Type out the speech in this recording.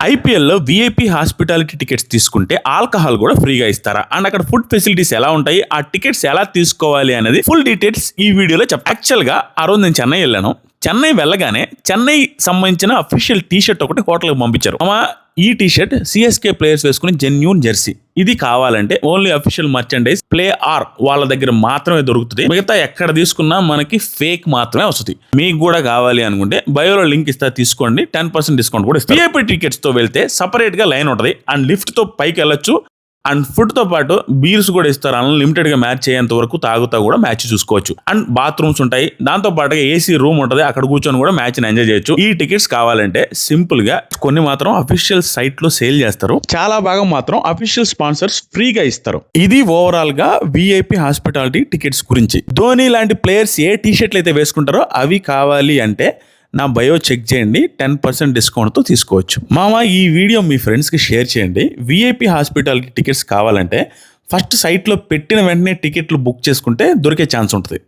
IPL లో VIP hospitality tickets తీసుకుంటే alcohol కూడా ఫ్రీగా ఇస్తారా అండ్ అక్కడ ఫుడ్ ఫెసిలిటీస్ ఎలా ఉంటాయి, ఆ టికెట్స్ ఎలా తీసుకోవాలి అనేది ఫుల్ డీటెయిల్స్ ఈ వీడియోలో చెప్తాను. యాక్చువల్ గా ఆ రోజు నేను చెన్నై వెళ్ళాను. చెన్నై వెళ్ళగానే చెన్నై సంబంధించిన అఫీషియల్ టీషర్ట్ ఒకటి హోటల్కి పంపించారు. ఈ టీషర్ట్ సిఎస్కే ప్లేయర్స్ వేసుకుని జెన్యూన్ జెర్సీ. ఇది కావాలంటే only official merchandise player వాళ్ళ దగ్గర మాత్రమే దొరుకుతుంది. మిగతా ఎక్కడ తీసుకున్నా మనకి ఫేక్ మాత్రమే వస్తుంది. మీకు కూడా కావాలి అనుకుంటే బయోలో లింక్ ఇస్తా, తీసుకోండి. 10% డిస్కౌంట్ కూడా ఇస్తారు. విఐపి టికెట్స్ తో వెళ్తే సపరేట్ గా లైన్ ఉంటుంది అండ్ లిఫ్ట్ తో పైకి వెళ్ళొచ్చు. అండ్ ఫుడ్ తో పాటు బీర్స్ కూడా ఇస్తారు. అన్లిమిటెడ్ గా మ్యాచ్ అయ్యేంత వరకు తాగుతా కూడా మ్యాచ్ చూసుకోవచ్చు. అండ్ బాత్రూమ్స్ ఉంటాయి. దాంతో పాటుగా ఏసీ రూమ్ ఉంటుంది, అక్కడ కూర్చొని కూడా మ్యాచ్ ని ఎంజాయ్ చేయొచ్చు. ఈ టికెట్స్ కావాలంటే సింపుల్ గా కొన్ని మాత్రం అఫీషియల్ సైట్ లో సేల్ చేస్తారు, చాలా భాగం మాత్రం అఫీషియల్ స్పాన్సర్స్ ఫ్రీగా ఇస్తారు. ఇది ఓవరాల్ గా విఐపి హాస్పిటాలిటీ టికెట్స్ గురించి. ధోని లాంటి ప్లేయర్స్ ఏ టీషర్ట్లు అయితే వేసుకుంటారో అవి కావాలి అంటే నా బయో చెక్ చేయండి, 10% డిస్కౌంట్తో తీసుకోవచ్చు. ఈ వీడియో మీ ఫ్రెండ్స్కి షేర్ చేయండి. విఐపి హాస్పిటాలిటీ టికెట్స్ కావాలంటే ఫస్ట్ సైట్లో పెట్టిన వెంటనే టికెట్లు బుక్ చేసుకుంటే దొరికే ఛాన్స్ ఉంటుంది.